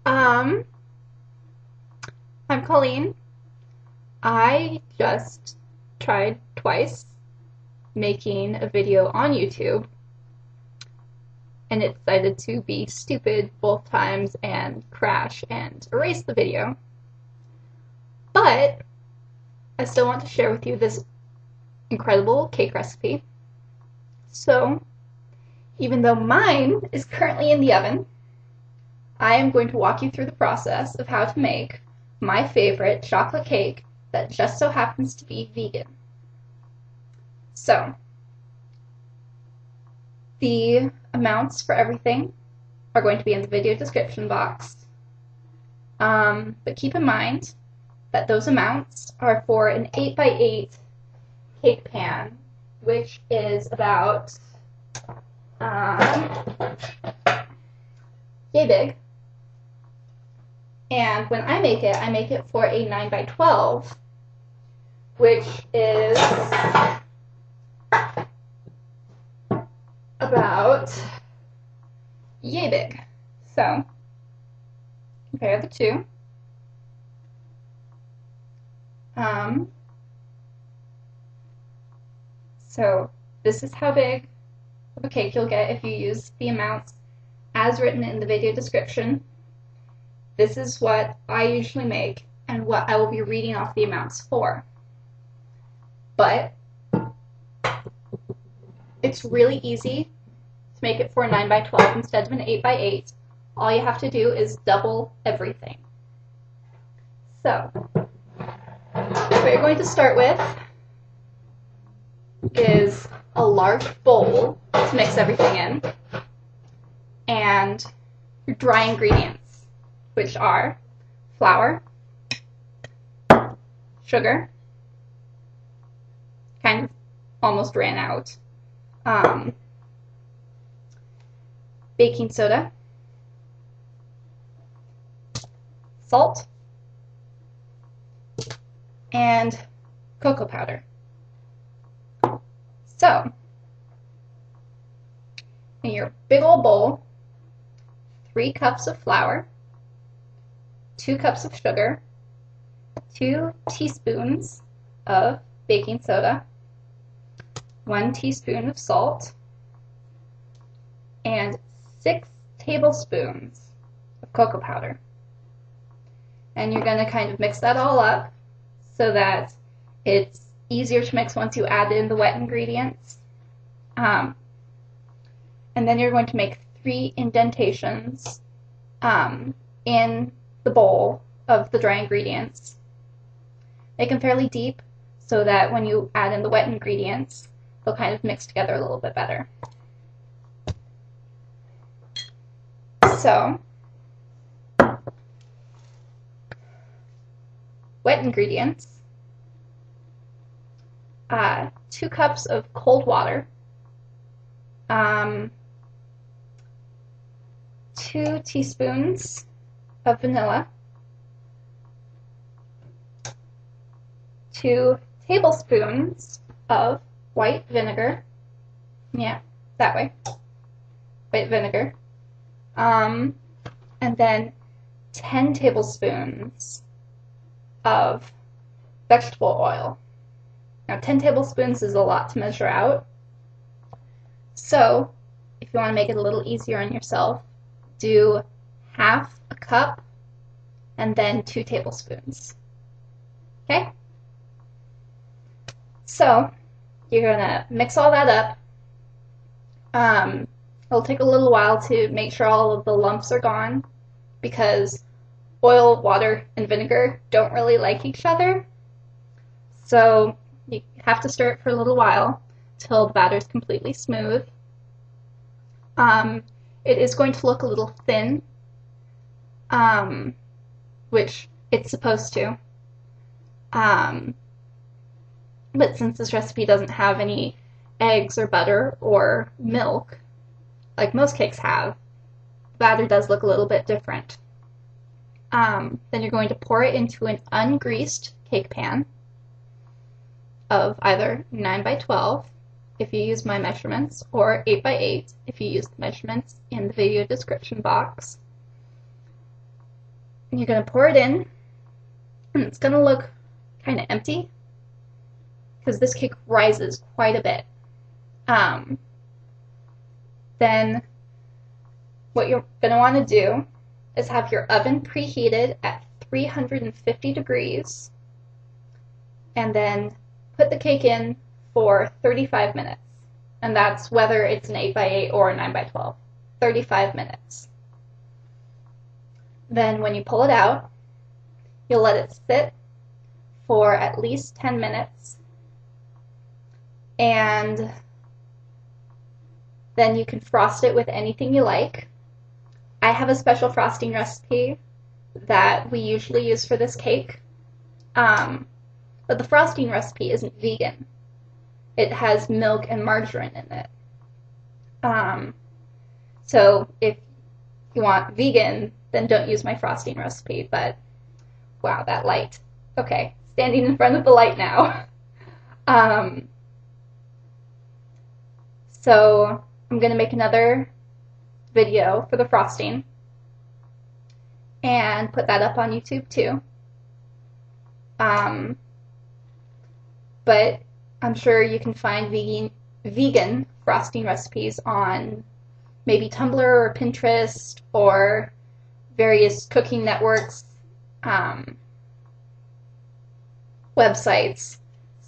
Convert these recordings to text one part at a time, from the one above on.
Um, I'm Colleen. I just tried twice making a video on YouTube, and it decided to be stupid both times and crash and erase the video. But I still want to share with you this incredible cake recipe. So, even though mine is currently in the oven, I am going to walk you through the process of how to make my favorite chocolate cake that just so happens to be vegan. So, the amounts for everything are going to be in the video description box. But keep in mind that those amounts are for an 8x8 cake pan, which is about yay big. And when I make it for a 9x12, which is about yay big. So, compare the two. So this is how big of a cake you'll get if you use the amounts as written in the video description. This is what I usually make and what I will be reading off the amounts for. But it's really easy to make it for a 9x12 instead of an 8x8. All you have to do is double everything. So, what you're going to start with is a large bowl to mix everything in, and your dry ingredients, which are flour, sugar, kind of almost ran out, baking soda, salt, and cocoa powder. So, in your big old bowl, 3 cups of flour, 2 cups of sugar, 2 teaspoons of baking soda, 1 teaspoon of salt, and 6 tablespoons of cocoa powder. And you're going to kind of mix that all up so that it's easier to mix once you add in the wet ingredients. And then you're going to make 3 indentations in the bowl of the dry ingredients. Make them fairly deep so that when you add in the wet ingredients, they'll kind of mix together a little bit better. So, wet ingredients, 2 cups of cold water, 2 teaspoons of vanilla, 2 tablespoons of white vinegar, yeah, that way, white vinegar, and then 10 tablespoons of vegetable oil. Now 10 tablespoons is a lot to measure out, so if you want to make it a little easier on yourself, do half a cup and then 2 tablespoons. Okay? So you're going to mix all that up. It'll take a little while to make sure all of the lumps are gone because oil, water, and vinegar don't really like each other. So you have to stir it for a little while till the batter is completely smooth. It is going to look a little thin, which it's supposed to. But since this recipe doesn't have any eggs or butter or milk, like most cakes have, the batter does look a little bit different. Then you're going to pour it into an ungreased cake pan of either 9x12 if you use my measurements, or 8x8 if you use the measurements in the video description box. You're going to pour it in, and it's going to look kind of empty because this cake rises quite a bit. Then what you're going to want to do is have your oven preheated at 350 degrees, and then put the cake in for 35 minutes. And that's whether it's an 8x8 or a 9x12. 35 minutes. Then when you pull it out, you'll let it sit for at least 10 minutes. And then you can frost it with anything you like. I have a special frosting recipe that we usually use for this cake. But the frosting recipe isn't vegan. It has milk and margarine in it. So if you want vegan, then don't use my frosting recipe. But wow, that light. Okay, standing in front of the light now. So I'm going to make another video for the frosting and put that up on YouTube too. But I'm sure you can find vegan frosting recipes on maybe Tumblr or Pinterest or various cooking networks websites.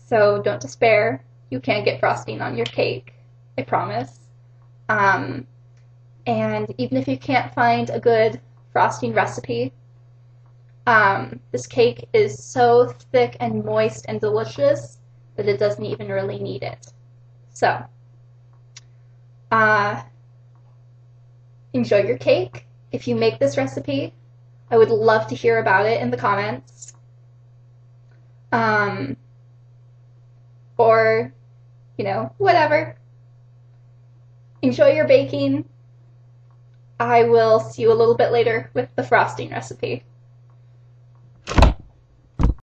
So don't despair. You can get frosting on your cake, I promise. And even if you can't find a good frosting recipe, this cake is so thick and moist and delicious that it doesn't even really need it. So, enjoy your cake. If you make this recipe, I would love to hear about it in the comments. Or, whatever. Enjoy your baking. I will see you a little bit later with the frosting recipe.